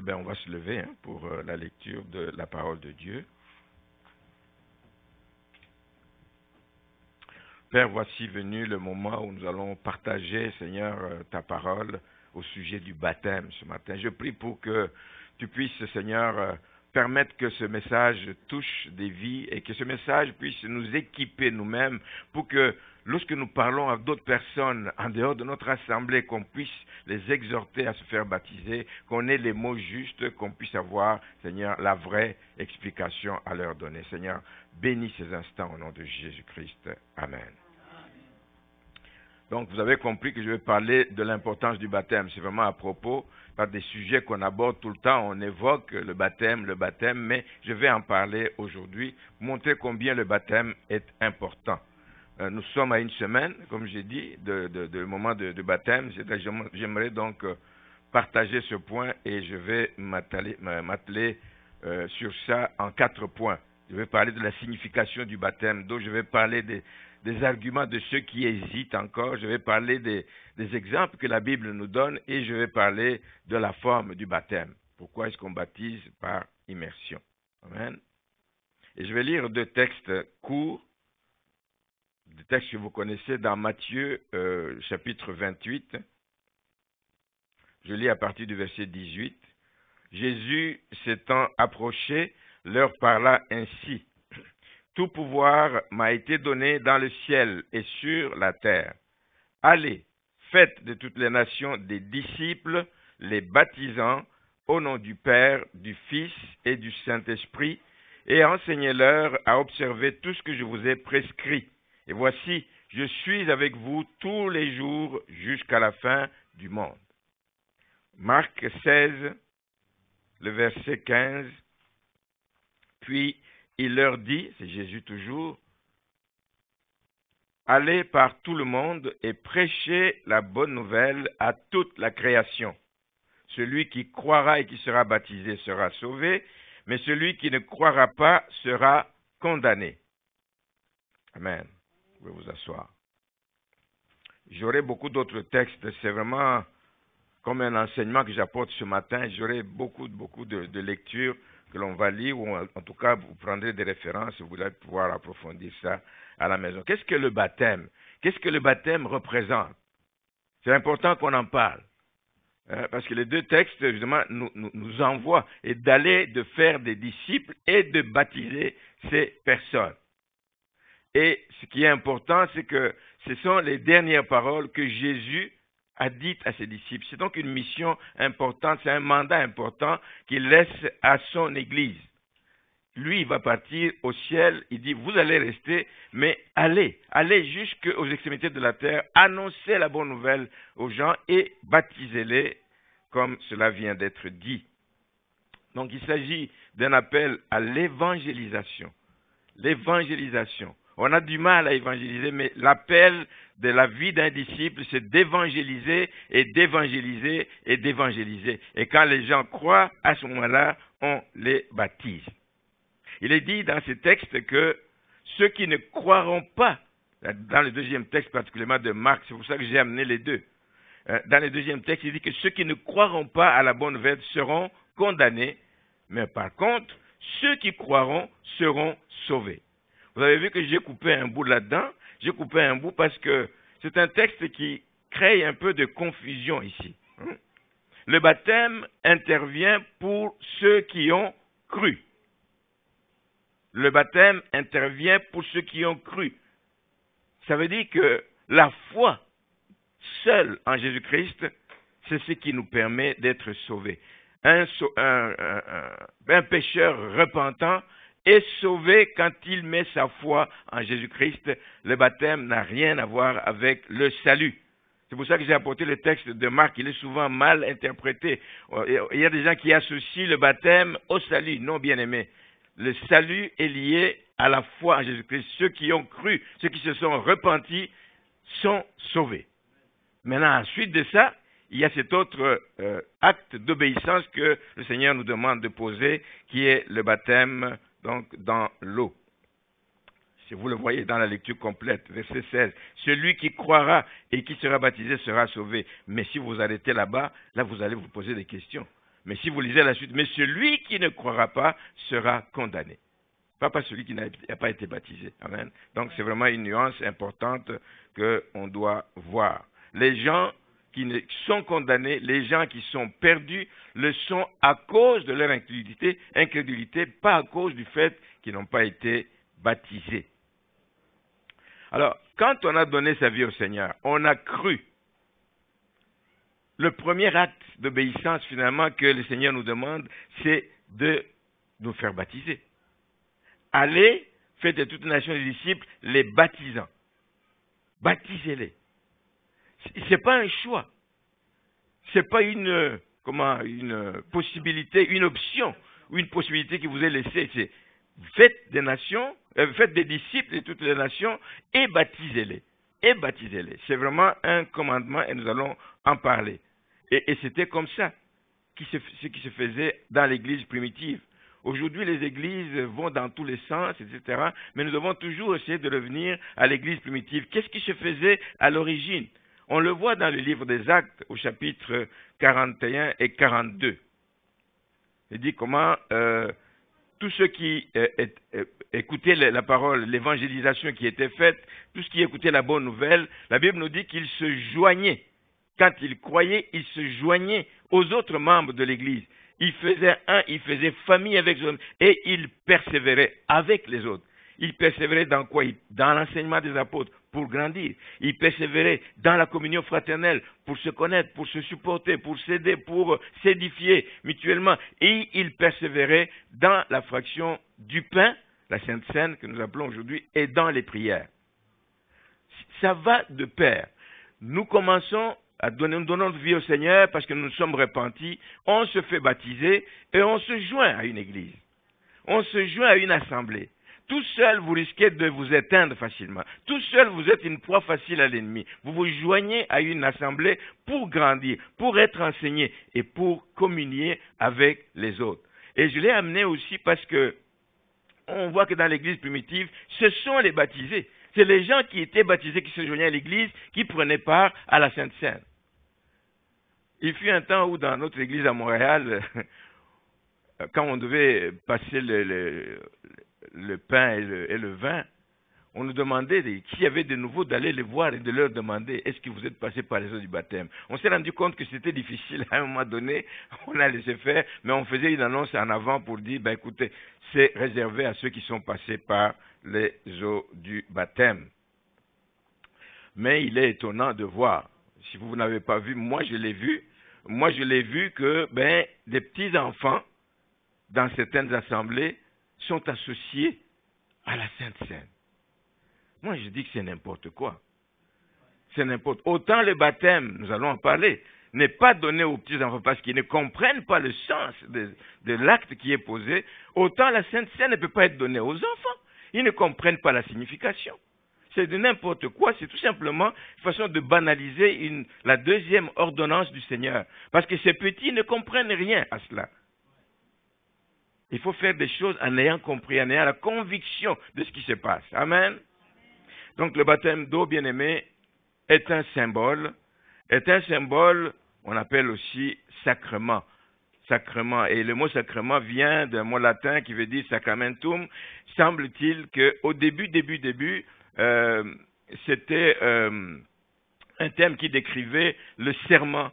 suite, on va se lever pour la lecture de la parole de Dieu. Père, voici venu le moment où nous allons partager, Seigneur, ta parole au sujet du baptême ce matin. Je prie pour que tu puisses, Seigneur, permettre que ce message touche des vies et que ce message puisse nous équiper nous-mêmes pour que lorsque nous parlons à d'autres personnes en dehors de notre assemblée, qu'on puisse les exhorter à se faire baptiser, qu'on ait les mots justes, qu'on puisse avoir, Seigneur, la vraie explication à leur donner. Seigneur, bénis ces instants au nom de Jésus-Christ. Amen. Donc, vous avez compris que je vais parler de l'importance du baptême. C'est vraiment à propos, pas des sujets qu'on aborde tout le temps. On évoque le baptême, mais je vais en parler aujourd'hui, montrer combien le baptême est important. Nous sommes à une semaine, comme j'ai dit, de moment de baptême. J'aimerais donc partager ce point et je vais m'atteler sur ça en 4 points. Je vais parler de la signification du baptême, donc je vais parler des arguments de ceux qui hésitent encore, je vais parler des exemples que la Bible nous donne et je vais parler de la forme du baptême. Pourquoi est-ce qu'on baptise par immersion? Amen. Et je vais lire 2 textes courts, des textes que vous connaissez dans Matthieu chapitre 28. Je lis à partir du verset 18. Jésus s'étant approché, leur parla ainsi. Tout pouvoir m'a été donné dans le ciel et sur la terre. Allez, faites de toutes les nations des disciples, les baptisant au nom du Père, du Fils et du Saint-Esprit, et enseignez-leur à observer tout ce que je vous ai prescrit. Et voici, je suis avec vous tous les jours jusqu'à la fin du monde. Marc 16, le verset 15. Puis il leur dit, c'est Jésus toujours, allez par tout le monde et prêchez la bonne nouvelle à toute la création. Celui qui croira et qui sera baptisé sera sauvé, mais celui qui ne croira pas sera condamné. Amen. Vous pouvez vous asseoir. J'aurai beaucoup d'autres textes, c'est vraiment comme un enseignement que j'apporte ce matin. J'aurai beaucoup de lectures que l'on va lire, ou en tout cas, vous prendrez des références et vous allez pouvoir approfondir ça à la maison. Qu'est-ce que le baptême? Qu'est-ce que le baptême représente? C'est important qu'on en parle. Parce que les 2 textes, justement, nous envoient et d'aller, de faire des disciples et de baptiser ces personnes. Et ce qui est important, c'est que ce sont les dernières paroles que Jésus a dites à ses disciples. C'est donc une mission importante, c'est un mandat important qu'il laisse à son Église. Lui, il va partir au ciel, il dit, vous allez rester, mais allez jusqu'aux extrémités de la terre, annoncez la bonne nouvelle aux gens et baptisez-les comme cela vient d'être dit. Donc, il s'agit d'un appel à l'évangélisation. L'évangélisation. On a du mal à évangéliser, mais l'appel de la vie d'un disciple, c'est d'évangéliser et d'évangéliser et d'évangéliser. Et quand les gens croient, à ce moment-là, on les baptise. Il est dit dans ces textes que ceux qui ne croiront pas, dans le 2e texte particulièrement de Marc, c'est pour ça que j'ai amené les 2. Dans le 2e texte, il dit que ceux qui ne croiront pas à la bonne nouvelle seront condamnés, mais par contre, ceux qui croiront seront sauvés. Vous avez vu que j'ai coupé un bout là-dedans. J'ai coupé un bout parce que c'est un texte qui crée un peu de confusion ici. Le baptême intervient pour ceux qui ont cru. Le baptême intervient pour ceux qui ont cru. Ça veut dire que la foi seule en Jésus-Christ, c'est ce qui nous permet d'être sauvés. Un pécheur repentant est sauvé quand il met sa foi en Jésus-Christ. Le baptême n'a rien à voir avec le salut. C'est pour ça que j'ai apporté le texte de Marc. Il est souvent mal interprété. Il y a des gens qui associent le baptême au salut. Non, bien-aimé. Le salut est lié à la foi en Jésus-Christ. Ceux qui ont cru, ceux qui se sont repentis, sont sauvés. Maintenant, ensuite de ça, il y a cet autre acte d'obéissance que le Seigneur nous demande de poser, qui est le baptême donc dans l'eau. Si vous le voyez dans la lecture complète, verset 16, celui qui croira et qui sera baptisé sera sauvé. Mais si vous arrêtez là-bas, là vous allez vous poser des questions. Mais si vous lisez la suite, mais celui qui ne croira pas sera condamné. Pas celui qui n'a pas été baptisé. Amen. Donc c'est vraiment une nuance importante qu'on doit voir. Les gens qui sont condamnés, les gens qui sont perdus, le sont à cause de leur incrédulité, pas à cause du fait qu'ils n'ont pas été baptisés. Alors, quand on a donné sa vie au Seigneur, on a cru. Le premier acte d'obéissance, finalement, que le Seigneur nous demande, c'est de nous faire baptiser. Allez, faites de toute nation des disciples, les baptisant. Baptisez-les. Ce n'est pas un choix. Ce n'est pas une possibilité, une option, ou une possibilité qui vous est laissée. C'est faites des disciples de toutes les nations et baptisez-les. Et baptisez-les. C'est vraiment un commandement et nous allons en parler. Et c'était comme ça ce qui se faisait dans l'église primitive. Aujourd'hui, les églises vont dans tous les sens, etc. Mais nous devons toujours essayer de revenir à l'église primitive. Qu'est-ce qui se faisait à l'origine? On le voit dans le livre des Actes, au chapitre 41 et 42. Il dit comment tous ceux qui écoutaient la parole, l'évangélisation qui était faite, tous ceux qui écoutaient la bonne nouvelle, la Bible nous dit qu'ils se joignaient. Quand ils croyaient, ils se joignaient aux autres membres de l'Église. Ils faisaient famille avec les autres et ils persévéraient avec les autres. Ils persévéraient dans quoi? Dans l'enseignement des apôtres pour grandir. Ils persévéraient dans la communion fraternelle pour se connaître, pour se supporter, pour s'aider, pour s'édifier mutuellement. Et ils persévéraient dans la fraction du pain, la Sainte Seine que nous appelons aujourd'hui, et dans les prières. Ça va de pair. Nous commençons nous donnons notre vie au Seigneur parce que nous nous sommes repentis, on se fait baptiser et on se joint à une église. On se joint à une assemblée. Tout seul, vous risquez de vous éteindre facilement. Tout seul, vous êtes une proie facile à l'ennemi. Vous vous joignez à une assemblée pour grandir, pour être enseigné et pour communier avec les autres. Et je l'ai amené aussi parce que on voit que dans l'église primitive, ce sont les baptisés. C'est les gens qui étaient baptisés, qui se joignaient à l'église, qui prenaient part à la Sainte Seine. Il fut un temps où dans notre église à Montréal, quand on devait passer le pain et le vin, on nous demandait, s'il y avait de nouveaux, d'aller les voir et de leur demander, est-ce que vous êtes passés par les eaux du baptême? On s'est rendu compte que c'était difficile à un moment donné, on a laissé faire, mais on faisait une annonce en avant pour dire, écoutez, c'est réservé à ceux qui sont passés par les eaux du baptême. Mais il est étonnant de voir, si vous n'avez pas vu, moi je l'ai vu que des petits enfants dans certaines assemblées sont associés à la Sainte Seine. Moi je dis que c'est n'importe quoi. C'est n'importe. Autant le baptême, nous allons en parler, n'est pas donné aux petits enfants parce qu'ils ne comprennent pas le sens de l'acte qui est posé, autant la Sainte Seine ne peut pas être donnée aux enfants. Ils ne comprennent pas la signification. C'est de n'importe quoi, c'est tout simplement une façon de banaliser la deuxième ordonnance du Seigneur. Parce que ces petits ne comprennent rien à cela. Il faut faire des choses en ayant compris, en ayant la conviction de ce qui se passe. Amen. Donc le baptême d'eau, bien-aimé, est un symbole, on appelle aussi sacrement. Sacrement. Et le mot sacrement vient d'un mot latin qui veut dire sacramentum. Semble-t-il qu'au début, c'était un terme qui décrivait le serment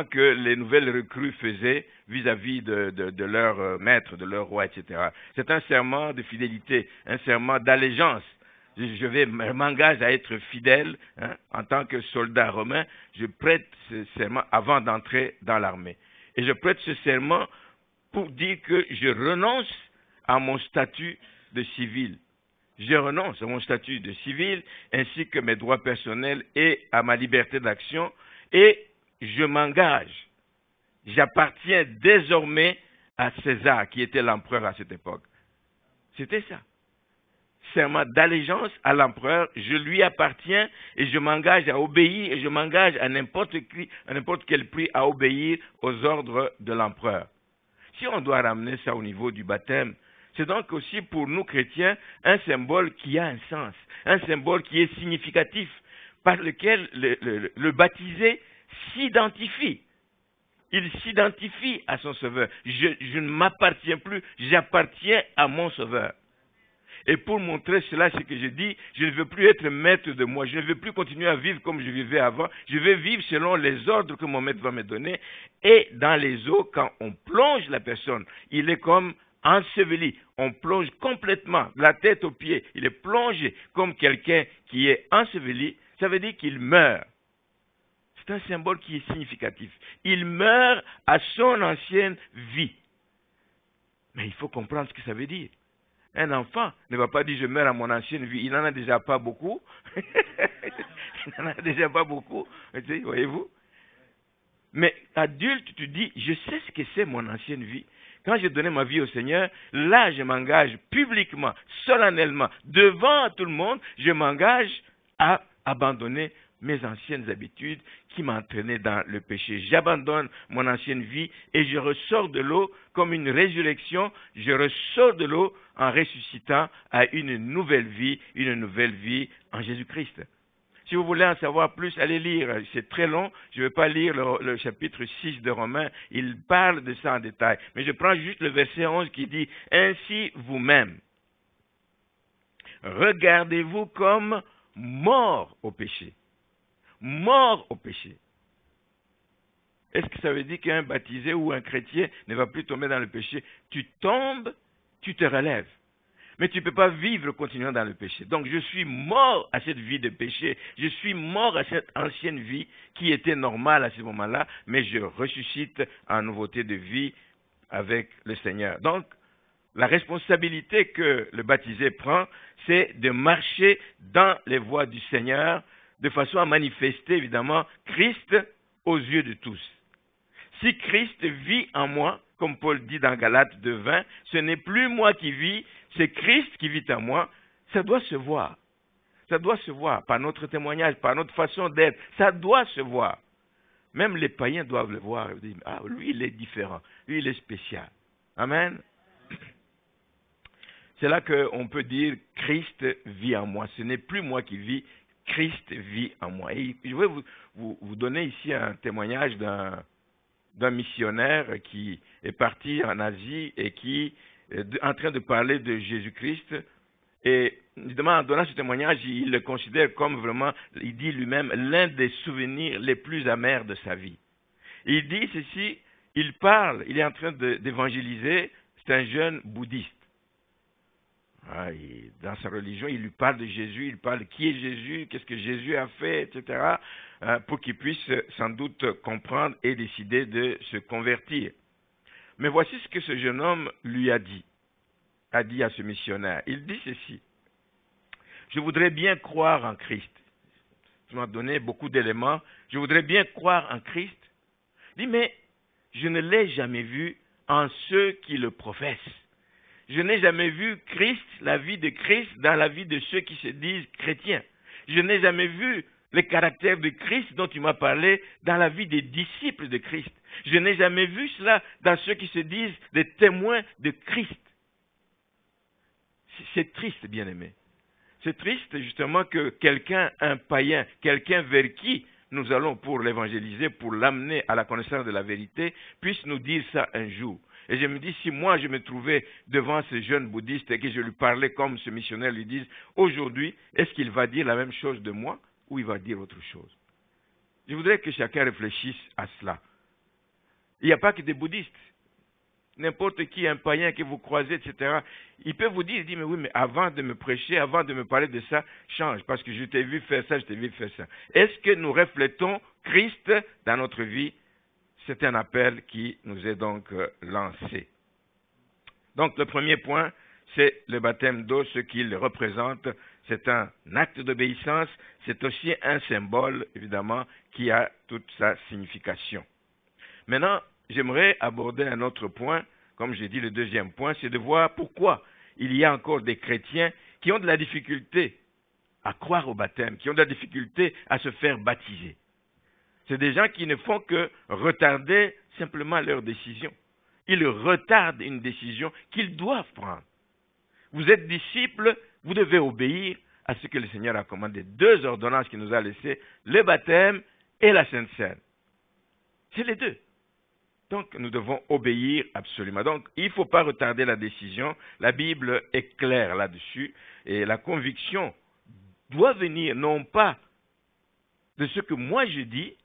que les nouvelles recrues faisaient vis-à-vis de leur maître, de leur roi, etc. C'est un serment de fidélité, un serment d'allégeance. Je m'engage à être fidèle en tant que soldat romain. Je prête ce serment avant d'entrer dans l'armée. Et je prête ce serment pour dire que je renonce à mon statut de civil. Je renonce à mon statut de civil ainsi que mes droits personnels et à ma liberté d'action et je m'engage. J'appartiens désormais à César qui était l'empereur à cette époque. C'était ça. Serment d'allégeance à l'empereur, je lui appartiens et je m'engage à obéir et je m'engage à n'importe quel prix à obéir aux ordres de l'empereur. Si on doit ramener ça au niveau du baptême, c'est donc aussi pour nous chrétiens un symbole qui a un sens, un symbole qui est significatif, par lequel le baptisé s'identifie. Il s'identifie à son Sauveur. Je ne m'appartiens plus, j'appartiens à mon Sauveur. Et pour montrer cela, ce que je dis, je ne veux plus être maître de moi, je ne veux plus continuer à vivre comme je vivais avant, je veux vivre selon les ordres que mon maître va me donner. Et dans les eaux, quand on plonge la personne, il est comme enseveli, on plonge complètement, de la tête aux pieds, il est plongé comme quelqu'un qui est enseveli, ça veut dire qu'il meurt. C'est un symbole qui est significatif. Il meurt à son ancienne vie. Mais il faut comprendre ce que ça veut dire. Un enfant ne va pas dire je meurs à mon ancienne vie. Il n'en a déjà pas beaucoup. Il n'en a déjà pas beaucoup. Voyez-vous? Mais adulte, tu dis je sais ce que c'est mon ancienne vie. Quand j'ai donné ma vie au Seigneur, là je m'engage publiquement, solennellement, devant tout le monde, je m'engage à abandonner mes anciennes habitudes qui m'entraînaient dans le péché. J'abandonne mon ancienne vie et je ressors de l'eau comme une résurrection. Je ressors de l'eau en ressuscitant à une nouvelle vie en Jésus-Christ. Si vous voulez en savoir plus, allez lire. C'est très long. Je ne vais pas lire le chapitre 6 de Romains. Il parle de ça en détail. Mais je prends juste le verset 11 qui dit « Ainsi vous-même, regardez-vous comme morts au péché. » Mort au péché. Est-ce que ça veut dire qu'un baptisé ou un chrétien ne va plus tomber dans le péché? Tu tombes, tu te relèves. Mais tu ne peux pas vivre continuant dans le péché. Donc je suis mort à cette vie de péché. Je suis mort à cette ancienne vie qui était normale à ce moment-là, mais je ressuscite en nouveauté de vie avec le Seigneur. Donc, la responsabilité que le baptisé prend, c'est de marcher dans les voies du Seigneur, de façon à manifester, évidemment, Christ aux yeux de tous. Si Christ vit en moi, comme Paul dit dans Galates 2:20, ce n'est plus moi qui vis, c'est Christ qui vit en moi, ça doit se voir. Ça doit se voir par notre témoignage, par notre façon d'être. Ça doit se voir. Même les païens doivent le voir. Ils disent, ah, lui, il est différent. Lui, il est spécial. Amen. C'est là qu'on peut dire, Christ vit en moi. Ce n'est plus moi qui vis, Christ vit en moi. Et je vais vous donner ici un témoignage d'un missionnaire qui est parti en Asie et qui est en train de parler de Jésus-Christ. Et évidemment, en donnant ce témoignage, il le considère comme vraiment, il dit lui-même, l'un des souvenirs les plus amers de sa vie. Il dit ceci, il parle, il est en train d'évangéliser, c'est un jeune bouddhiste. Dans sa religion, il lui parle de Jésus, il parle de qui est Jésus, qu'est-ce que Jésus a fait, etc., pour qu'il puisse sans doute comprendre et décider de se convertir. Mais voici ce que ce jeune homme lui a dit à ce missionnaire. Il dit ceci, je voudrais bien croire en Christ. Tu m'as donné beaucoup d'éléments, je voudrais bien croire en Christ. Il dit, mais je ne l'ai jamais vu en ceux qui le professent. Je n'ai jamais vu Christ, la vie de Christ, dans la vie de ceux qui se disent chrétiens. Je n'ai jamais vu le caractère de Christ dont tu m'as parlé dans la vie des disciples de Christ. Je n'ai jamais vu cela dans ceux qui se disent des témoins de Christ. C'est triste, bien-aimé. C'est triste, justement, que quelqu'un, un païen, quelqu'un vers qui nous allons pour l'évangéliser, pour l'amener à la connaissance de la vérité, puisse nous dire ça un jour. Et je me dis, si moi je me trouvais devant ce jeune bouddhiste et que je lui parlais comme ce missionnaire lui dit, aujourd'hui, est-ce qu'il va dire la même chose de moi ou il va dire autre chose? Je voudrais que chacun réfléchisse à cela. Il n'y a pas que des bouddhistes. N'importe qui, un païen que vous croisez, etc., il peut vous dire, il dit, mais oui, mais avant de me prêcher, avant de me parler de ça, change, parce que je t'ai vu faire ça, je t'ai vu faire ça. Est-ce que nous reflétons Christ dans notre vie? C'est un appel qui nous est donc lancé. Donc le premier point, c'est le baptême d'eau, ce qu'il représente. C'est un acte d'obéissance, c'est aussi un symbole, évidemment, qui a toute sa signification. Maintenant, j'aimerais aborder un autre point, comme j'ai dit, le deuxième point, c'est de voir pourquoi il y a encore des chrétiens qui ont de la difficulté à croire au baptême, qui ont de la difficulté à se faire baptiser. C'est des gens qui ne font que retarder simplement leur décision. Ils retardent une décision qu'ils doivent prendre. Vous êtes disciples, vous devez obéir à ce que le Seigneur a commandé. 2 ordonnances qu'il nous a laissées, le baptême et la Sainte Seine. C'est les 2. Donc, nous devons obéir absolument. Donc, il ne faut pas retarder la décision. La Bible est claire là-dessus. Et la conviction doit venir non pas de ce que moi je dis,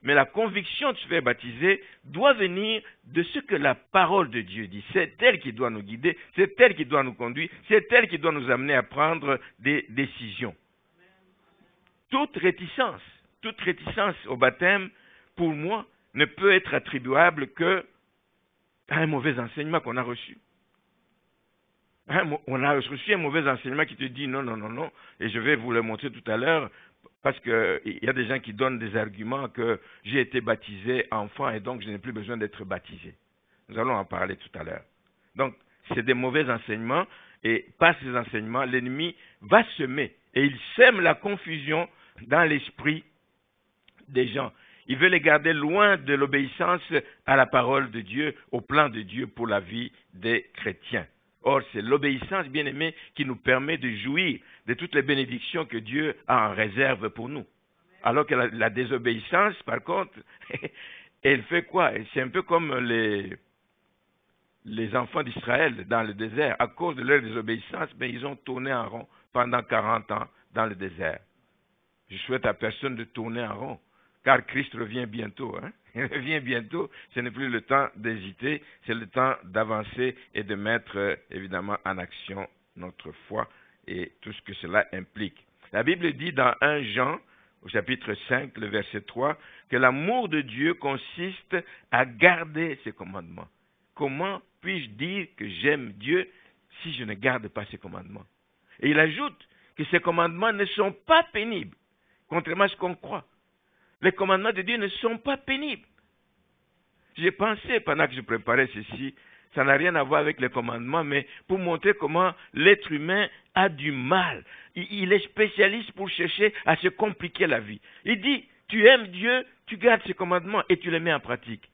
mais la conviction de se faire baptiser doit venir de ce que la parole de Dieu dit. C'est elle qui doit nous guider, c'est elle qui doit nous conduire, c'est elle qui doit nous amener à prendre des décisions. Toute réticence au baptême, pour moi, ne peut être attribuable qu'à un mauvais enseignement qu'on a reçu. On a reçu un mauvais enseignement qui te dit non, non, non, non, et je vais vous le montrer tout à l'heure, parce qu'il y a des gens qui donnent des arguments que j'ai été baptisé enfant et donc je n'ai plus besoin d'être baptisé. Nous allons en parler tout à l'heure. Donc, c'est des mauvais enseignements, et par ces enseignements, l'ennemi va semer, et il sème la confusion dans l'esprit des gens. Il veut les garder loin de l'obéissance à la parole de Dieu, au plan de Dieu pour la vie des chrétiens. Or, c'est l'obéissance, bien-aimée, qui nous permet de jouir de toutes les bénédictions que Dieu a en réserve pour nous. Alors que la désobéissance, par contre, elle fait quoi? C'est un peu comme les enfants d'Israël dans le désert. À cause de leur désobéissance, ils ont tourné en rond pendant 40 ans dans le désert. Je souhaite à personne de tourner en rond, car Christ revient bientôt. Il revient bientôt, ce n'est plus le temps d'hésiter, c'est le temps d'avancer et de mettre évidemment en action notre foi et tout ce que cela implique. La Bible dit dans 1 Jean, au chapitre 5, le verset 3, que l'amour de Dieu consiste à garder ses commandements. Comment puis-je dire que j'aime Dieu si je ne garde pas ses commandements? Et il ajoute que ces commandements ne sont pas pénibles, contrairement à ce qu'on croit. Les commandements de Dieu ne sont pas pénibles. J'ai pensé pendant que je préparais ceci, ça n'a rien à voir avec les commandements, mais pour montrer comment l'être humain a du mal. Il est spécialiste pour chercher à se compliquer la vie. Il dit, tu aimes Dieu, tu gardes ses commandements et tu les mets en pratique.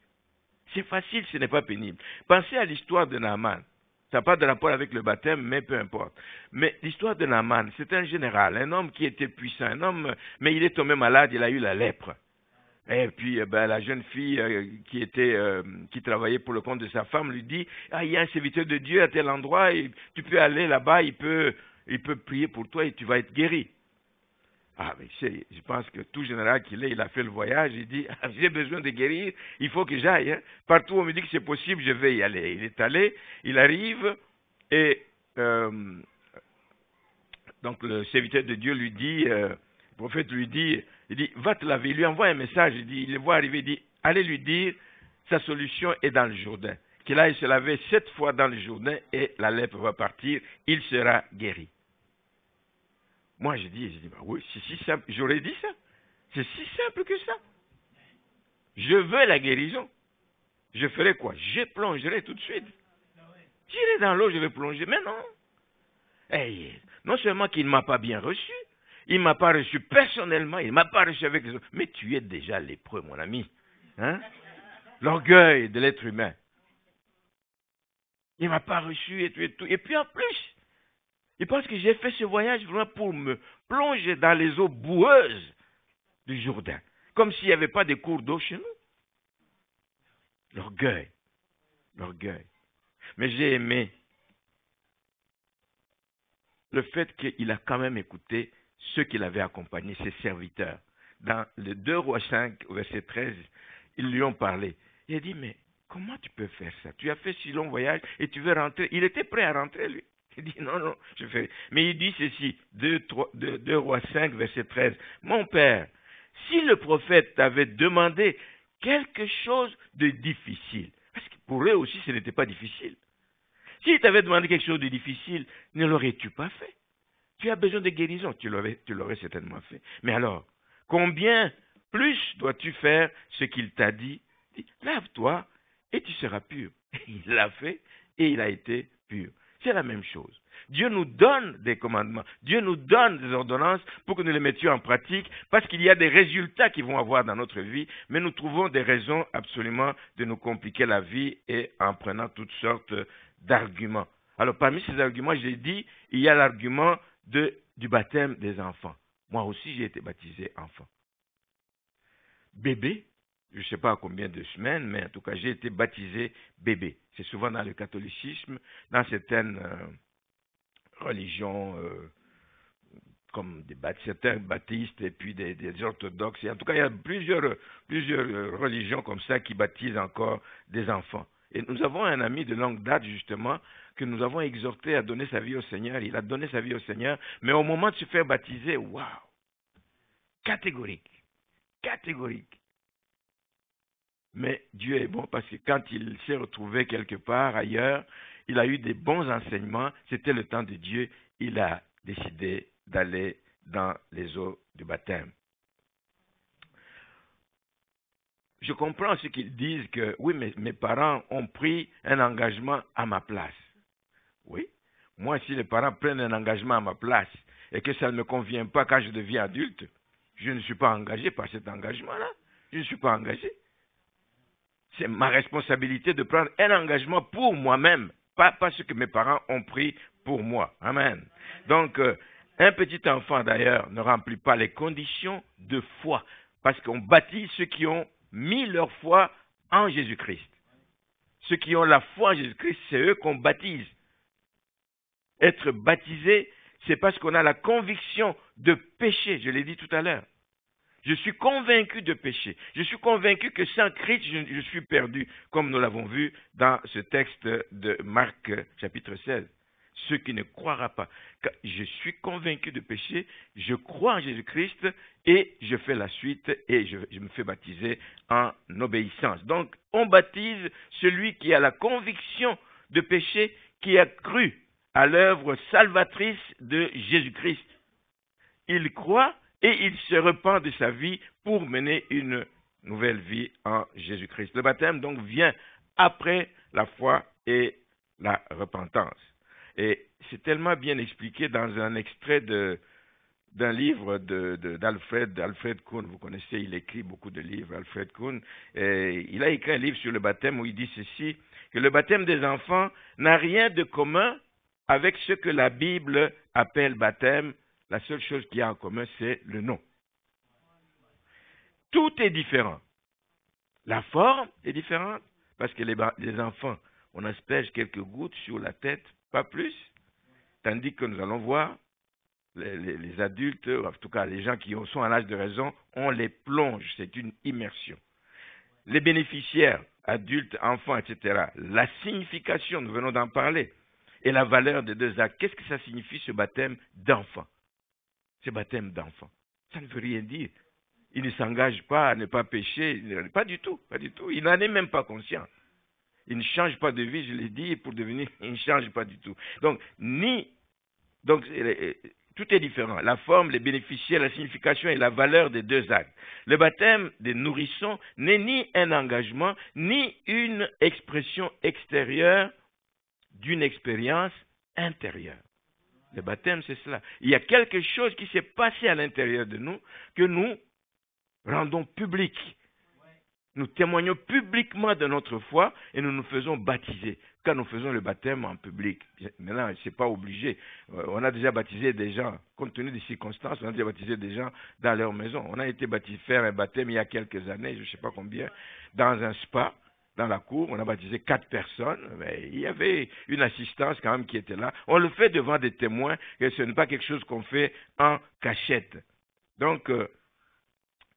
C'est facile, ce n'est pas pénible. Pensez à l'histoire de Naaman. Ça n'a pas de rapport avec le baptême, mais peu importe. Mais l'histoire de Naaman, c'est un général, un homme qui était puissant, un homme, mais il est tombé malade, il a eu la lèpre. Et puis la jeune fille qui travaillait pour le compte de sa femme lui dit, il y a un serviteur de Dieu à tel endroit, et tu peux aller là-bas, il peut prier pour toi et tu vas être guéri. Mais je pense que tout général qu'il est, il a fait le voyage, il dit, j'ai besoin de guérir, il faut que j'aille. Partout où on me dit que c'est possible, je vais y aller. Il est allé, il arrive, et donc le serviteur de Dieu lui dit, le prophète lui dit, il dit, va te laver. Il lui envoie un message, il le voit arriver, il dit, allez lui dire, sa solution est dans le Jourdain. Qu'il aille se laver 7 fois dans le Jourdain et la lèpre va partir, il sera guéri. Moi, j'ai dit, oui, c'est si simple. J'aurais dit ça. C'est si simple que ça. Je veux la guérison. Je ferai quoi? Je plongerai tout de suite. J'irai dans l'eau, je vais plonger. Mais non. Non seulement qu'il ne m'a pas bien reçu, il ne m'a pas reçu personnellement, il ne m'a pas reçu avec les autres. Mais tu es déjà lépreux, mon ami. L'orgueil de l'être humain. Il ne m'a pas reçu et tout. Et puis en plus, il pense que j'ai fait ce voyage vraiment pour me plonger dans les eaux boueuses du Jourdain. Comme s'il n'y avait pas de cours d'eau chez nous. L'orgueil. L'orgueil. Mais j'ai aimé le fait qu'il a quand même écouté ceux qui l'avaient accompagné, ses serviteurs. Dans le 2 Rois 5, verset 13, ils lui ont parlé. Il a dit, mais comment tu peux faire ça? Tu as fait si long voyage et tu veux rentrer. Il était prêt à rentrer, lui. Il dit, non, je fais. Mais il dit ceci, 2 Rois 5, verset 13. Mon père, si le prophète t'avait demandé quelque chose de difficile, parce que pour eux aussi, ce n'était pas difficile. S'il t'avait demandé quelque chose de difficile, ne l'aurais-tu pas fait? Tu as besoin de guérison, tu l'aurais certainement fait. Mais alors, combien plus dois-tu faire ce qu'il t'a dit? Lave-toi et tu seras pur. Il l'a fait et il a été pur. C'est la même chose. Dieu nous donne des commandements, Dieu nous donne des ordonnances pour que nous les mettions en pratique, parce qu'il y a des résultats qu'ils vont avoir dans notre vie, mais nous trouvons des raisons absolument de nous compliquer la vie et en prenant toutes sortes d'arguments. Alors parmi ces arguments, j'ai dit, il y a l'argument du baptême des enfants. Moi aussi, j'ai été baptisé enfant. Bébé, je ne sais pas combien de semaines, mais en tout cas, j'ai été baptisé bébé. C'est souvent dans le catholicisme, dans certaines religions, comme certains baptistes et puis des orthodoxes. Et en tout cas, il y a plusieurs religions comme ça qui baptisent encore des enfants. Et nous avons un ami de longue date, justement, que nous avons exhorté à donner sa vie au Seigneur. Il a donné sa vie au Seigneur, mais au moment de se faire baptiser, waouh, catégorique. Mais Dieu est bon parce que quand il s'est retrouvé quelque part ailleurs, il a eu des bons enseignements, c'était le temps de Dieu, il a décidé d'aller dans les eaux du baptême. Je comprends ce qu'ils disent que, oui, mais mes parents ont pris un engagement à ma place. Oui, moi, si les parents prennent un engagement à ma place et que ça ne me convient pas quand je deviens adulte, je ne suis pas engagé par cet engagement-là. Je ne suis pas engagé. C'est ma responsabilité de prendre un engagement pour moi-même, pas ce que mes parents ont pris pour moi. Amen. Donc, un petit enfant, d'ailleurs, ne remplit pas les conditions de foi, parce qu'on baptise ceux qui ont mis leur foi en Jésus-Christ. Ceux qui ont la foi en Jésus-Christ, c'est eux qu'on baptise. Être baptisé, c'est parce qu'on a la conviction de pécher, je l'ai dit tout à l'heure. Je suis convaincu de péché. Je suis convaincu que sans Christ, je suis perdu, comme nous l'avons vu dans ce texte de Marc chapitre 16. Ceux qui ne croira pas. Je suis convaincu de péché, je crois en Jésus-Christ et je fais la suite et je me fais baptiser en obéissance. Donc, on baptise celui qui a la conviction de péché, qui a cru à l'œuvre salvatrice de Jésus-Christ. Il croit et il se repent de sa vie pour mener une nouvelle vie en Jésus-Christ. Le baptême, donc, vient après la foi et la repentance. Et c'est tellement bien expliqué dans un extrait d'un livre d'Alfred Kuhn. Vous connaissez, il écrit beaucoup de livres, Alfred Kuhn. Et il a écrit un livre sur le baptême où il dit ceci, que le baptême des enfants n'a rien de commun avec ce que la Bible appelle baptême. La seule chose qu'il y a en commun, c'est le nom. Tout est différent. La forme est différente, parce que les enfants, on asperge quelques gouttes sur la tête, pas plus, tandis que nous allons voir les adultes, en tout cas les gens qui sont à l'âge de raison, on les plonge, c'est une immersion. Les bénéficiaires, adultes, enfants, etc., la signification, nous venons d'en parler, et la valeur des deux actes, qu'est-ce que ça signifie ce baptême d'enfant? Ce baptême d'enfant, ça ne veut rien dire. Il ne s'engage pas à ne pas pécher, pas du tout, pas du tout. Il n'en est même pas conscient. Il ne change pas de vie, je l'ai dit, pour devenir, il ne change pas du tout. Donc, tout est différent. La forme, les bénéficiaires, la signification et la valeur des deux actes. Le baptême des nourrissons n'est ni un engagement, ni une expression extérieure d'une expérience intérieure. Le baptême, c'est cela. Il y a quelque chose qui s'est passé à l'intérieur de nous que nous rendons public. Nous témoignons publiquement de notre foi et nous nous faisons baptiser. Quand nous faisons le baptême en public, maintenant, ce n'est pas obligé. On a déjà baptisé des gens, compte tenu des circonstances, on a déjà baptisé des gens dans leur maison. On a été faire un baptême il y a quelques années, je ne sais pas combien, dans un spa. Dans la cour, on a baptisé 4 personnes, mais il y avait une assistance quand même qui était là. On le fait devant des témoins, et ce n'est pas quelque chose qu'on fait en cachette. Donc,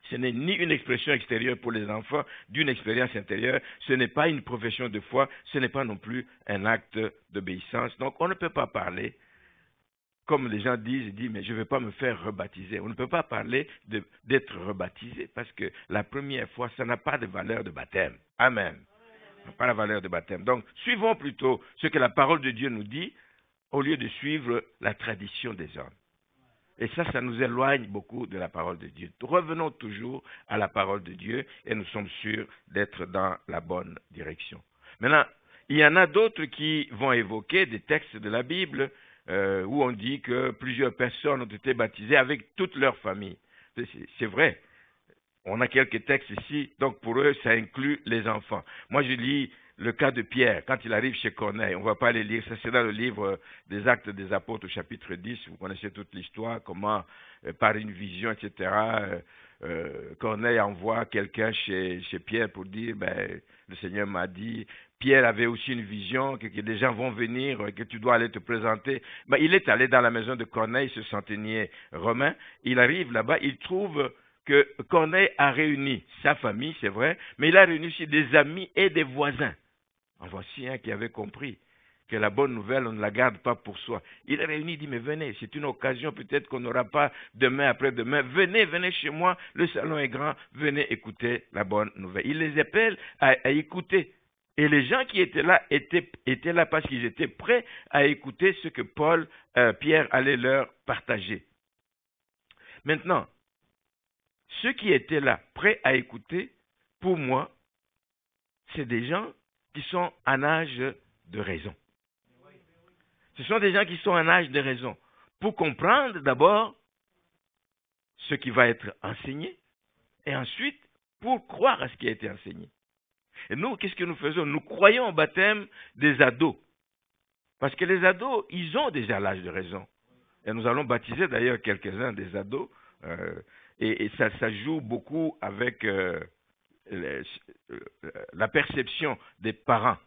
ce n'est ni une expression extérieure pour les enfants d'une expérience intérieure, ce n'est pas une profession de foi, ce n'est pas non plus un acte d'obéissance. Donc, on ne peut pas parler, comme les gens disent, mais je ne vais pas me faire rebaptiser. On ne peut pas parler d'être rebaptisé parce que la première fois, ça n'a pas de valeur de baptême. Amen. Ça n'a pas la valeur de baptême. Donc, suivons plutôt ce que la parole de Dieu nous dit au lieu de suivre la tradition des hommes. Et ça nous éloigne beaucoup de la parole de Dieu. Revenons toujours à la parole de Dieu et nous sommes sûrs d'être dans la bonne direction. Maintenant, il y en a d'autres qui vont évoquer des textes de la Bible où on dit que plusieurs personnes ont été baptisées avec toute leur famille. C'est vrai. On a quelques textes ici, donc pour eux, ça inclut les enfants. Moi, je lis le cas de Pierre, quand il arrive chez Corneille. On ne va pas les lire, ça c'est dans le livre des Actes des Apôtres, au chapitre 10. Vous connaissez toute l'histoire, comment, par une vision, etc., Corneille envoie quelqu'un chez Pierre pour dire, le Seigneur m'a dit, Pierre avait aussi une vision, que des gens vont venir, que tu dois aller te présenter. Il est allé dans la maison de Corneille, ce centenier romain. Il arrive là-bas, il trouve que Corneille a réuni sa famille, c'est vrai, mais il a réuni aussi des amis et des voisins. En voici un qui avait compris que la bonne nouvelle, on ne la garde pas pour soi. Il a réuni, il dit, mais venez, c'est une occasion peut-être qu'on n'aura pas demain, après-demain. Venez chez moi, le salon est grand, venez écouter la bonne nouvelle. Il les appelle à écouter. Et les gens qui étaient là étaient là parce qu'ils étaient prêts à écouter ce que Pierre allait leur partager. Maintenant, ceux qui étaient là, prêts à écouter, pour moi, c'est des gens qui sont en âge de raison. Ce sont des gens qui sont en âge de raison. Pour comprendre d'abord ce qui va être enseigné, et ensuite, pour croire à ce qui a été enseigné. Et nous, qu'est-ce que nous faisons? Nous croyons au baptême des ados. Parce que les ados, ils ont déjà l'âge de raison. Et nous allons baptiser d'ailleurs quelques-uns des ados. Et ça joue beaucoup avec la perception des parents.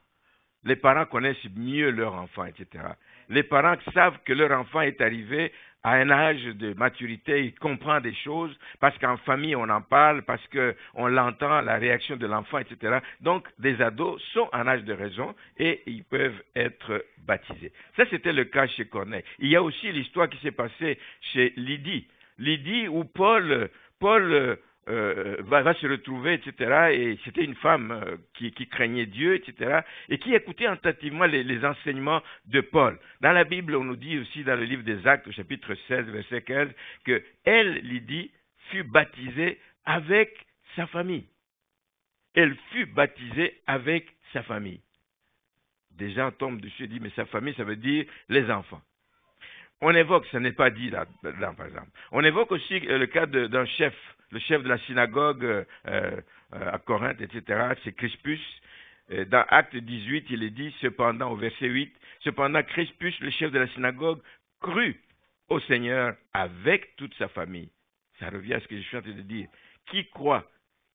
Les parents connaissent mieux leur enfant, etc. Les parents savent que leur enfant est arrivé à un âge de maturité, il comprend des choses, parce qu'en famille on en parle, parce qu'on l'entend, la réaction de l'enfant, etc. Donc, des ados sont en âge de raison et ils peuvent être baptisés. Ça, c'était le cas chez Corneille. Il y a aussi l'histoire qui s'est passée chez Lydie. Lydie où Paul va se retrouver, etc. Et c'était une femme qui craignait Dieu, etc. Et qui écoutait attentivement les enseignements de Paul. Dans la Bible, on nous dit aussi dans le livre des Actes, au chapitre 16, verset 15, que elle, Lydie, fut baptisée avec sa famille. Elle fut baptisée avec sa famille. Des gens tombent dessus et disent, mais sa famille, ça veut dire les enfants. On évoque, ce n'est pas dit là, par exemple. On évoque aussi le cas d'un chef, le chef de la synagogue à Corinthe, etc., c'est Crispus. Dans Acte 18, il est dit, cependant, au verset 8, cependant Crispus, le chef de la synagogue, crut au Seigneur avec toute sa famille. Ça revient à ce que je suis en train de dire. Qui croit,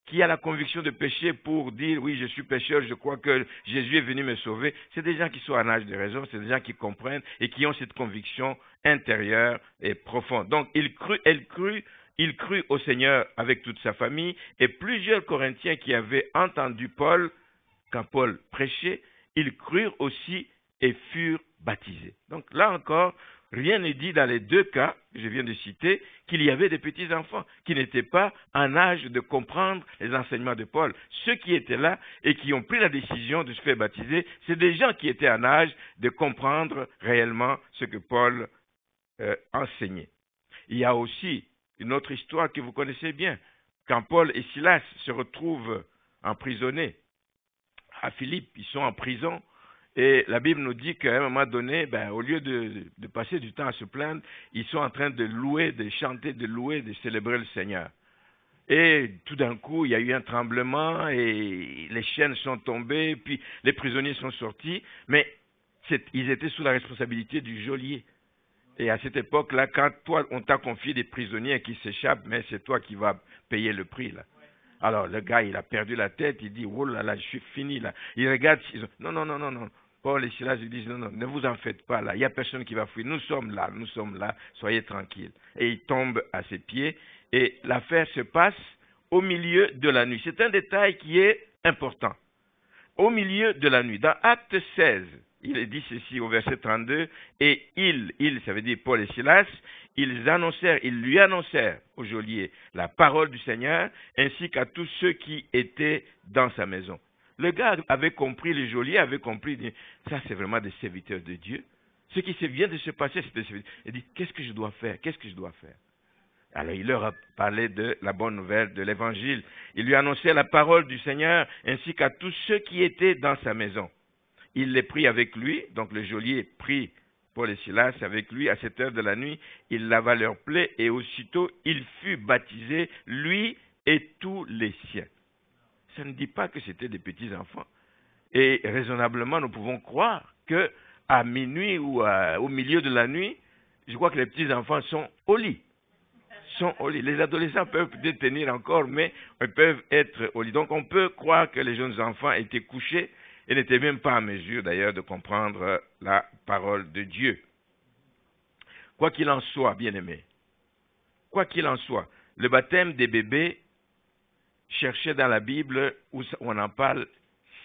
qui a la conviction de pécher pour dire, oui, je suis pécheur, je crois que Jésus est venu me sauver, c'est des gens qui sont en âge de raison, c'est des gens qui comprennent et qui ont cette conviction intérieure et profonde. Donc, il crut au Seigneur avec toute sa famille, et plusieurs Corinthiens qui avaient entendu Paul, quand Paul prêchait, ils crurent aussi et furent baptisés. Donc là encore, rien n'est dit dans les deux cas que je viens de citer qu'il y avait des petits-enfants qui n'étaient pas en âge de comprendre les enseignements de Paul. Ceux qui étaient là et qui ont pris la décision de se faire baptiser, c'est des gens qui étaient en âge de comprendre réellement ce que Paul enseignait. Il y a aussi une autre histoire que vous connaissez bien. Quand Paul et Silas se retrouvent emprisonnés à Philippe, ils sont en prison. Et la Bible nous dit qu'à un moment donné, au lieu de passer du temps à se plaindre, ils sont en train de louer, de chanter, de louer, de célébrer le Seigneur. Et tout d'un coup, il y a eu un tremblement et les chaînes sont tombées, puis les prisonniers sont sortis, mais ils étaient sous la responsabilité du geôlier. Et à cette époque-là, quand toi, on t'a confié des prisonniers qui s'échappent, mais c'est toi qui vas payer le prix, là. Alors, le gars, il a perdu la tête, il dit, oh là là, je suis fini, là. Il regarde, non. Paul et Silas, ils disent, non, ne vous en faites pas, là. Il n'y a personne qui va fuir. Nous sommes là, soyez tranquilles. Et il tombe à ses pieds, et l'affaire se passe au milieu de la nuit. C'est un détail qui est important. Au milieu de la nuit. Dans Acte 16, il est dit ceci au verset 32, et ça veut dire Paul et Silas, ils lui annoncèrent au geôlier la parole du Seigneur, ainsi qu'à tous ceux qui étaient dans sa maison. Le gars avait compris, le geôlier avait compris, il dit, ça c'est vraiment des serviteurs de Dieu. Ce qui vient de se passer, c'est des serviteurs. Il dit, qu'est-ce que je dois faire? Alors il leur a parlé de la bonne nouvelle, de l'évangile. Il lui annonçait la parole du Seigneur, ainsi qu'à tous ceux qui étaient dans sa maison. Il les prit avec lui, donc le geôlier prit Paul et Silas avec lui à cette heure de la nuit, il lava leurs plaies et aussitôt il fut baptisé, lui et tous les siens. Ça ne dit pas que c'était des petits-enfants. Et raisonnablement, nous pouvons croire que à minuit ou au milieu de la nuit, je crois que les petits-enfants sont au lit. Les adolescents peuvent peut-être tenir encore, mais ils peuvent être au lit. Donc on peut croire que les jeunes enfants étaient couchés et n'étaient même pas en mesure d'ailleurs de comprendre la parole de Dieu. Quoi qu'il en soit, bien-aimés, quoi qu'il en soit, le baptême des bébés, cherché dans la Bible où on en parle,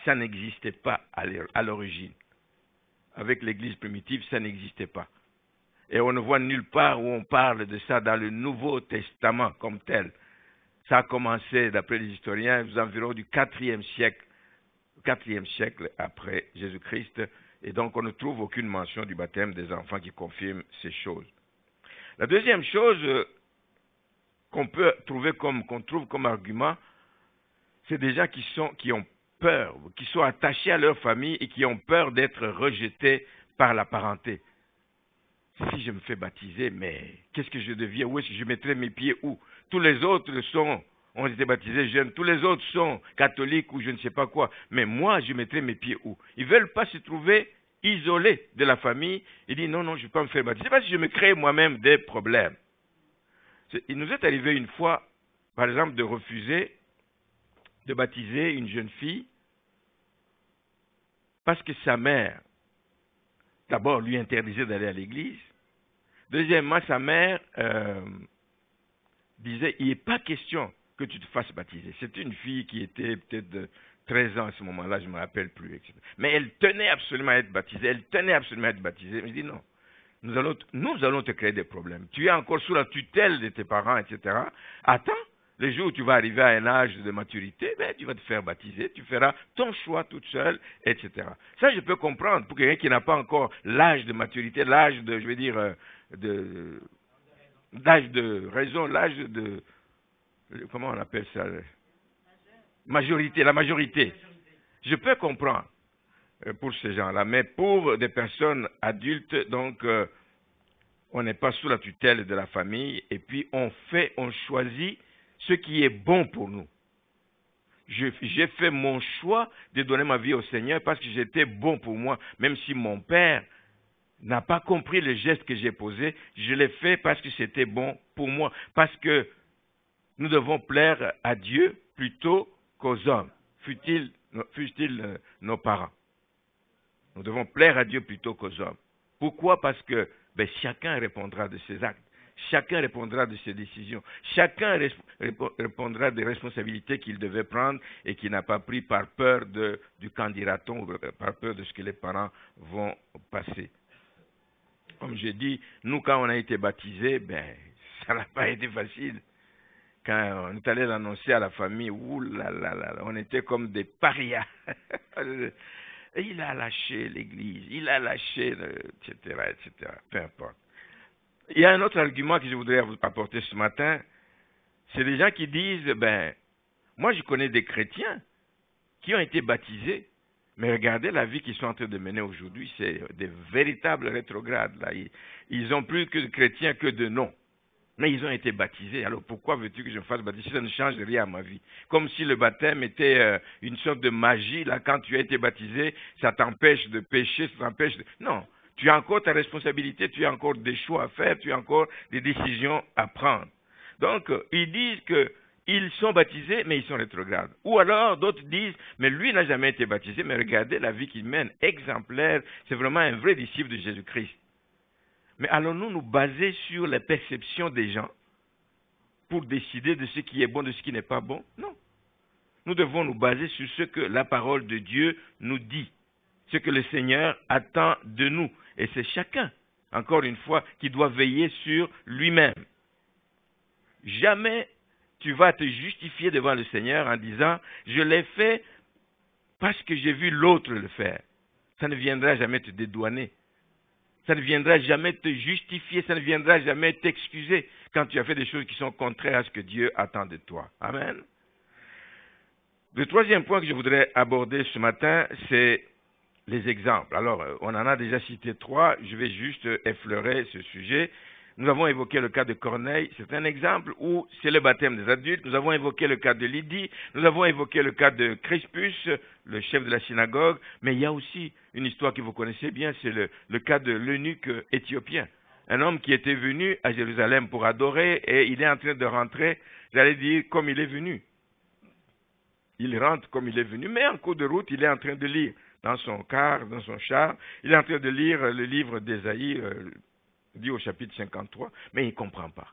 ça n'existait pas à l'origine. Avec l'Église primitive, ça n'existait pas. Et on ne voit nulle part où on parle de ça dans le Nouveau Testament comme tel. Ça a commencé, d'après les historiens, aux environs du IVe siècle après Jésus-Christ. Et donc, on ne trouve aucune mention du baptême des enfants qui confirme ces choses. La deuxième chose qu'on trouve comme argument, c'est des gens qui ont peur, qui sont attachés à leur famille et qui ont peur d'être rejetés par la parenté. Si je me fais baptiser, mais qu'est-ce que je deviens? Où est-ce que je mettrai mes pieds où? Tous les autres ont été baptisés jeunes, tous les autres sont catholiques ou je ne sais pas quoi. Mais moi, je mettrai mes pieds où? Ils ne veulent pas se trouver isolés de la famille. Ils disent non, je ne vais pas me faire baptiser parce que je me crée moi-même des problèmes. Il nous est arrivé une fois, par exemple, de refuser de baptiser une jeune fille parce que sa mère, d'abord, lui interdisait d'aller à l'église. Deuxièmement, sa mère disait, il n'est pas question que tu te fasses baptiser. C'était une fille qui était peut-être de 13 ans à ce moment-là, je ne me rappelle plus. Etc. Mais elle tenait absolument à être baptisée. Je dis non, nous allons te créer des problèmes. Tu es encore sous la tutelle de tes parents, etc. Attends. Le jour où tu vas arriver à un âge de maturité, tu vas te faire baptiser, tu feras ton choix toute seule, etc. Ça, je peux comprendre pour quelqu'un qui n'a pas encore l'âge de maturité, l'âge de raison, comment on appelle ça? La majorité. Je peux comprendre pour ces gens-là, mais pour des personnes adultes, donc, on n'est pas sous la tutelle de la famille, et puis on choisit ce qui est bon pour nous. J'ai fait mon choix de donner ma vie au Seigneur parce que j'étais bon pour moi. Même si mon père n'a pas compris le geste que j'ai posé, je l'ai fait parce que c'était bon pour moi. Parce que nous devons plaire à Dieu plutôt qu'aux hommes, fussent-ils nos parents. Nous devons plaire à Dieu plutôt qu'aux hommes. Pourquoi? Parce que chacun répondra de ses actes. Chacun répondra de ses décisions. Chacun répondra des responsabilités qu'il devait prendre et qu'il n'a pas pris par peur du qu'en dira-t-on, par peur de ce que les parents vont passer. Comme j'ai dit, nous, quand on a été baptisés, ça n'a pas été facile. Quand on est allé l'annoncer à la famille, on était comme des parias. Et il a lâché l'église, il a lâché, etc., etc., peu importe. Il y a un autre argument que je voudrais vous apporter ce matin, c'est des gens qui disent, moi je connais des chrétiens qui ont été baptisés, mais regardez la vie qu'ils sont en train de mener aujourd'hui, c'est des véritables rétrogrades. Là. Ils ont plus que de chrétiens que de noms, mais ils ont été baptisés. Alors pourquoi veux-tu que je me fasse baptiser? Ça ne change rien à ma vie. Comme si le baptême était une sorte de magie, là, quand tu as été baptisé, ça t'empêche de pécher, ça t'empêche de... Non. Tu as encore ta responsabilité, tu as encore des choix à faire, tu as encore des décisions à prendre. Donc, ils disent qu'ils sont baptisés, mais ils sont rétrogrades. Ou alors, d'autres disent, mais lui n'a jamais été baptisé, mais regardez la vie qu'il mène, exemplaire, c'est vraiment un vrai disciple de Jésus-Christ. Mais allons-nous nous baser sur les perceptions des gens pour décider de ce qui est bon, de ce qui n'est pas bon? Non. Nous devons nous baser sur ce que la parole de Dieu nous dit, ce que le Seigneur attend de nous. Et c'est chacun, encore une fois, qui doit veiller sur lui-même. Jamais tu vas te justifier devant le Seigneur en disant « Je l'ai fait parce que j'ai vu l'autre le faire ». Ça ne viendra jamais te dédouaner. Ça ne viendra jamais te justifier, ça ne viendra jamais t'excuser quand tu as fait des choses qui sont contraires à ce que Dieu attend de toi. Amen. Le troisième point que je voudrais aborder ce matin, c'est les exemples. Alors, on en a déjà cité 3, je vais juste effleurer ce sujet. Nous avons évoqué le cas de Corneille, c'est un exemple où c'est le baptême des adultes. Nous avons évoqué le cas de Lydie, nous avons évoqué le cas de Crispus, le chef de la synagogue, mais il y a aussi une histoire que vous connaissez bien, c'est le cas de l'eunuque éthiopien. Un homme qui était venu à Jérusalem pour adorer et il est en train de rentrer, j'allais dire, comme il est venu. Il rentre comme il est venu, mais en cours de route, il est en train de lire dans son car, dans son char, il est en train de lire le livre d'Ésaïe, dit au chapitre 53, mais il ne comprend pas.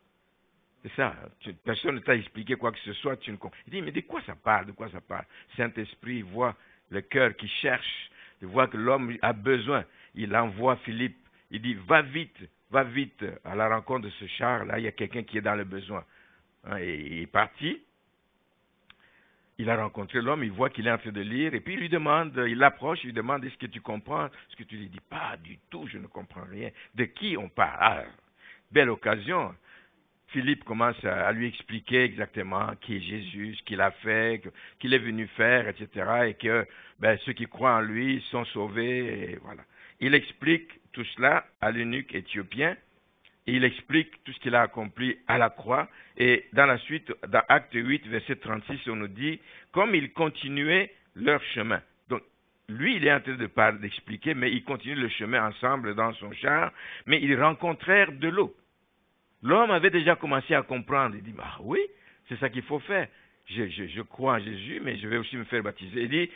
C'est ça, personne ne t'a expliqué quoi que ce soit, tu ne comprends. Il dit, mais de quoi ça parle, de quoi ça parle? Saint-Esprit voit le cœur qui cherche, il voit que l'homme a besoin. Il envoie Philippe, il dit, va vite à la rencontre de ce char, là, il y a quelqu'un qui est dans le besoin. Et il est parti, il a rencontré l'homme, il voit qu'il est en train de lire, et puis il lui demande, il l'approche, il lui demande, est-ce que tu comprends ce que tu lui dis? Pas du tout, je ne comprends rien. De qui on parle? Ah, belle occasion. Philippe commence à lui expliquer exactement qui est Jésus, ce qu'il a fait, qu'il est venu faire, etc. Et que ceux qui croient en lui sont sauvés. Et voilà. Il explique tout cela à l'eunuque éthiopien. Et il explique tout ce qu'il a accompli à la croix. Et dans la suite, dans Acte 8, verset 36, on nous dit, comme ils continuaient leur chemin. Donc, lui, il est en train d'expliquer, mais ils continuent le chemin ensemble dans son char, mais ils rencontrèrent de l'eau. L'homme avait déjà commencé à comprendre. Il dit, bah oui, c'est ça qu'il faut faire. Je crois en Jésus, mais je vais aussi me faire baptiser. Il dit,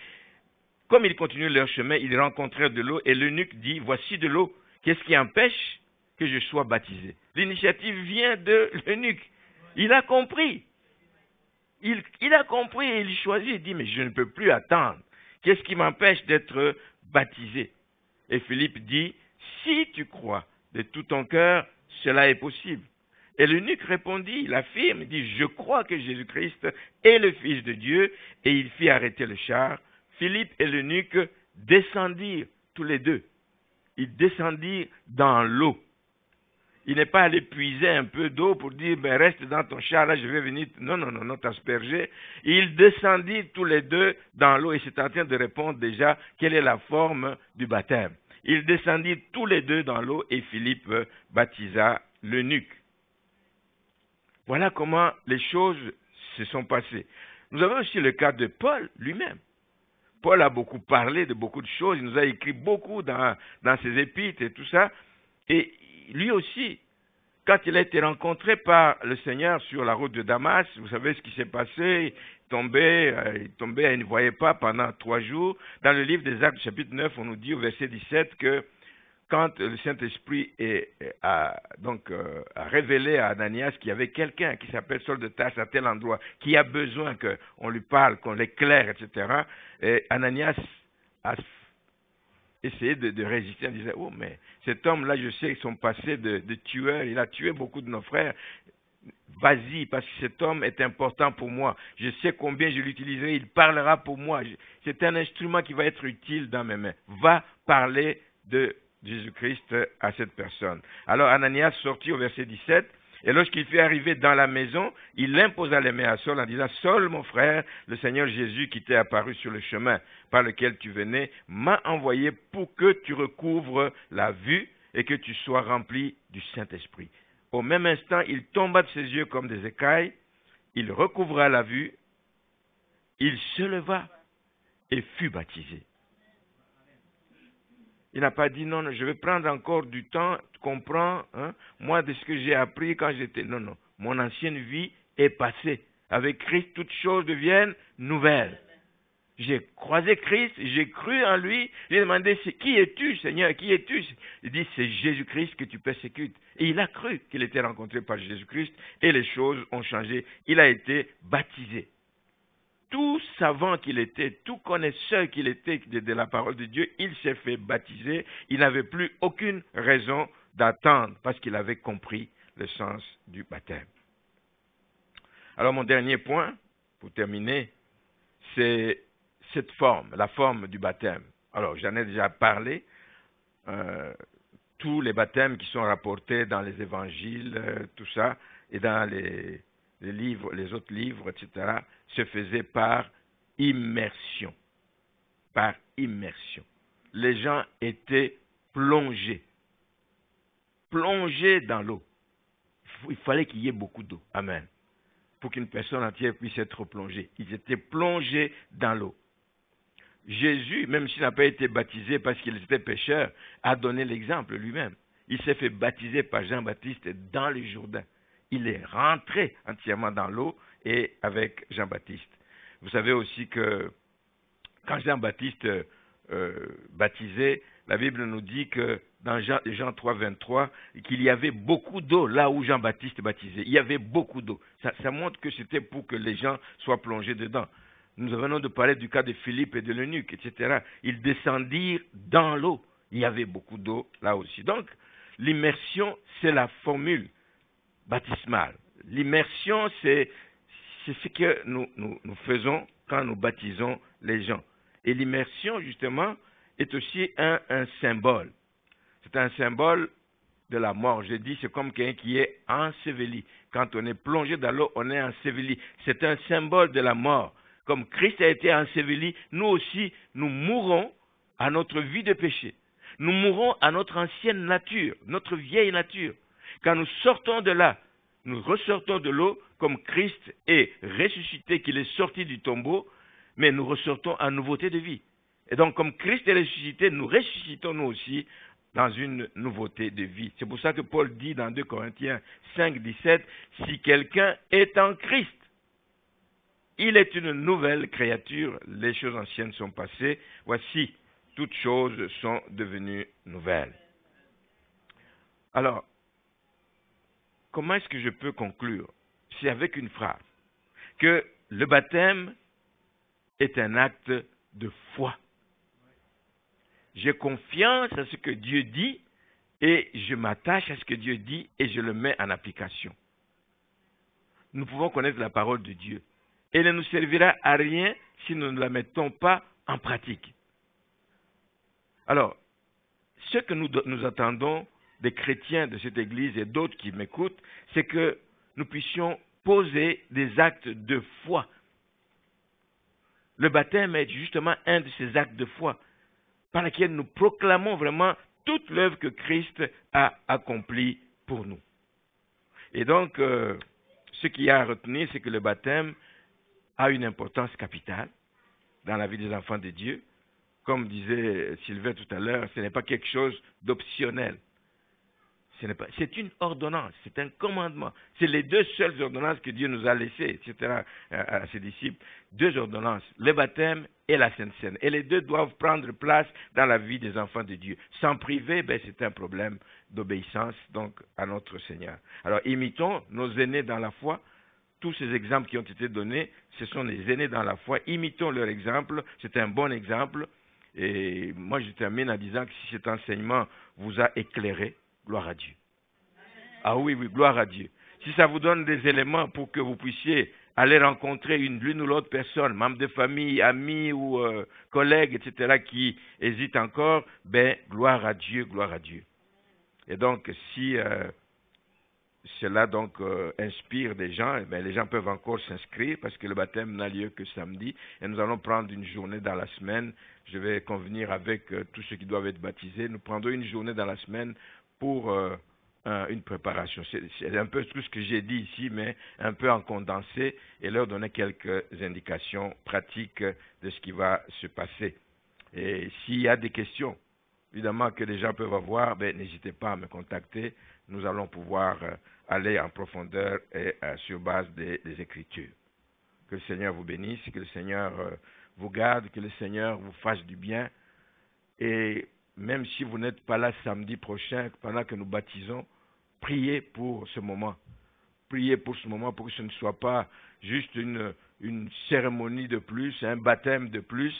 comme ils continuent leur chemin, ils rencontrèrent de l'eau, et l'eunuque dit, voici de l'eau, qu'est-ce qui empêche que je sois baptisé? L'initiative vient de l'eunuque. Il a compris. Il a compris et il choisit. Il dit, mais je ne peux plus attendre. Qu'est-ce qui m'empêche d'être baptisé? Et Philippe dit, si tu crois de tout ton cœur, cela est possible. Et l'eunuque répondit, il affirme, il dit, je crois que Jésus-Christ est le Fils de Dieu, et il fit arrêter le char. Philippe et l'eunuque descendirent tous les deux. Ils descendirent dans l'eau. Il n'est pas allé puiser un peu d'eau pour dire, reste dans ton char, là je vais venir. Non, t'asperger. Ils descendirent tous les deux dans l'eau, et c'est en train de répondre déjà quelle est la forme du baptême. Ils descendirent tous les deux dans l'eau, et Philippe baptisa l'eunuque. Voilà comment les choses se sont passées. Nous avons aussi le cas de Paul lui-même. Paul a beaucoup parlé de beaucoup de choses, il nous a écrit beaucoup dans ses épîtres et tout ça. Et lui aussi, quand il a été rencontré par le Seigneur sur la route de Damas, vous savez ce qui s'est passé, il tombait et il ne voyait pas pendant 3 jours. Dans le livre des Actes, chapitre 9, on nous dit au verset 17 que quand le Saint-Esprit a révélé à Ananias qu'il y avait quelqu'un qui s'appelle Saul de Tarse à tel endroit, qui a besoin qu'on lui parle, qu'on l'éclaire, etc., et Ananias a essayé de résister en disant, oh, mais cet homme-là, je sais son passé de tueur, il a tué beaucoup de nos frères. Vas-y, parce que cet homme est important pour moi. Je sais combien je l'utiliserai, il parlera pour moi. C'est un instrument qui va être utile dans mes mains. Va parler de Jésus-Christ à cette personne. Alors Ananias sortit au verset 17, et lorsqu'il fut arrivé dans la maison, il imposa les mains à Saul en disant, Saul, mon frère, le Seigneur Jésus qui t'est apparu sur le chemin par lequel tu venais, m'a envoyé pour que tu recouvres la vue et que tu sois rempli du Saint-Esprit. Au même instant, il tomba de ses yeux comme des écailles, il recouvra la vue, il se leva et fut baptisé. Il n'a pas dit, non, je vais prendre encore du temps, tu comprends, moi de ce que j'ai appris quand j'étais... Non, mon ancienne vie est passée. Avec Christ, toutes choses deviennent nouvelles. J'ai croisé Christ, j'ai cru en lui, j'ai demandé, qui es-tu, Seigneur, qui es-tu? Il dit, c'est Jésus-Christ que tu persécutes. Et il a cru qu'il était rencontré par Jésus-Christ, et les choses ont changé. Il a été baptisé. Tout savant qu'il était, tout connaisseur qu'il était de la parole de Dieu, il s'est fait baptiser. Il n'avait plus aucune raison d'attendre parce qu'il avait compris le sens du baptême. Alors mon dernier point, pour terminer, c'est cette forme, la forme du baptême. Alors j'en ai déjà parlé. Tous les baptêmes qui sont rapportés dans les évangiles, tout ça, et dans les livres, les autres livres, etc., se faisaient par immersion. Par immersion. Les gens étaient plongés dans l'eau. il fallait qu'il y ait beaucoup d'eau. Amen. Pour qu'une personne entière puisse être plongée. Ils étaient plongés dans l'eau. Jésus, même s'il n'a pas été baptisé parce qu'il était pécheur, a donné l'exemple lui-même. Il s'est fait baptiser par Jean-Baptiste dans le Jourdain. Il est rentré entièrement dans l'eau et avec Jean-Baptiste. Vous savez aussi que quand Jean-Baptiste baptisait, la Bible nous dit que dans Jean 3, 23, qu'il y avait beaucoup d'eau là où Jean-Baptiste baptisait. Il y avait beaucoup d'eau. Ça montre que c'était pour que les gens soient plongés dedans. Nous venons de parler du cas de Philippe et de l'eunuque, etc. Ils descendirent dans l'eau. Il y avait beaucoup d'eau là aussi. Donc, l'immersion, c'est la formule baptismale. L'immersion, c'est ce que nous faisons quand nous baptisons les gens. Et l'immersion, justement, est aussi un symbole. C'est un symbole de la mort. Je dis, c'est comme quelqu'un qui est enseveli. Quand on est plongé dans l'eau, on est enseveli. C'est un symbole de la mort. Comme Christ a été enseveli, nous aussi, nous mourrons à notre vie de péché. Nous mourrons à notre ancienne nature, notre vieille nature. Quand nous sortons de là, nous ressortons de l'eau comme Christ est ressuscité, qu'il est sorti du tombeau, mais nous ressortons en nouveauté de vie. Et donc, comme Christ est ressuscité, nous ressuscitons nous aussi dans une nouveauté de vie. C'est pour ça que Paul dit dans 2 Corinthiens 5, 17, « Si quelqu'un est en Christ, il est une nouvelle créature, les choses anciennes sont passées, voici, toutes choses sont devenues nouvelles. » Alors, comment est-ce que je peux conclure? C'est avec une phrase, que le baptême est un acte de foi. J'ai confiance à ce que Dieu dit et je m'attache à ce que Dieu dit et je le mets en application. Nous pouvons connaître la parole de Dieu. Elle ne nous servira à rien si nous ne la mettons pas en pratique. Alors, ce que nous attendons des chrétiens de cette église et d'autres qui m'écoutent, c'est que nous puissions poser des actes de foi. Le baptême est justement un de ces actes de foi par lesquels nous proclamons vraiment toute l'œuvre que Christ a accomplie pour nous. Et donc, ce qu'il y a à retenir, c'est que le baptême a une importance capitale dans la vie des enfants de Dieu. Comme disait Sylvain tout à l'heure, ce n'est pas quelque chose d'optionnel. C'est une ordonnance, c'est un commandement. C'est les deux seules ordonnances que Dieu nous a laissées, etc., à ses disciples. Deux ordonnances, le baptême et la Sainte Seine. Et les deux doivent prendre place dans la vie des enfants de Dieu. S'en priver, c'est un problème d'obéissance donc à notre Seigneur. Alors imitons nos aînés dans la foi. Tous ces exemples qui ont été donnés, ce sont les aînés dans la foi. Imitons leur exemple, c'est un bon exemple. Et moi je termine en disant que si cet enseignement vous a éclairé, gloire à Dieu. Ah oui, gloire à Dieu. Si ça vous donne des éléments pour que vous puissiez aller rencontrer l'une ou l'autre personne, membre de famille, ami ou collègue, etc., qui hésite encore, gloire à Dieu, gloire à Dieu. Et donc, si cela donc inspire des gens, les gens peuvent encore s'inscrire parce que le baptême n'a lieu que samedi et nous allons prendre une journée dans la semaine. Je vais convenir avec tous ceux qui doivent être baptisés. Nous prendrons une journée dans la semaine pour une préparation. C'est un peu tout ce que j'ai dit ici, mais un peu en condensé et leur donner quelques indications pratiques de ce qui va se passer. Et s'il y a des questions, évidemment, que les gens peuvent avoir, n'hésitez pas à me contacter. Nous allons pouvoir aller en profondeur et sur base des Écritures. Que le Seigneur vous bénisse, que le Seigneur vous garde, que le Seigneur vous fasse du bien. Et même si vous n'êtes pas là samedi prochain, pendant que nous baptisons, priez pour ce moment. Priez pour ce moment pour que ce ne soit pas juste une cérémonie de plus, un baptême de plus,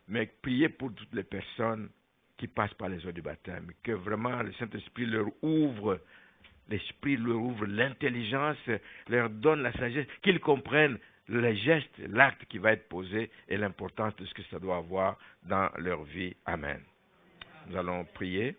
mais priez pour toutes les personnes qui passent par les eaux du baptême. Que vraiment le Saint-Esprit leur ouvre l'esprit, leur ouvre l'intelligence, leur donne la sagesse, qu'ils comprennent les gestes, l'acte qui va être posé et l'importance de ce que ça doit avoir dans leur vie. Amen. Nous allons prier.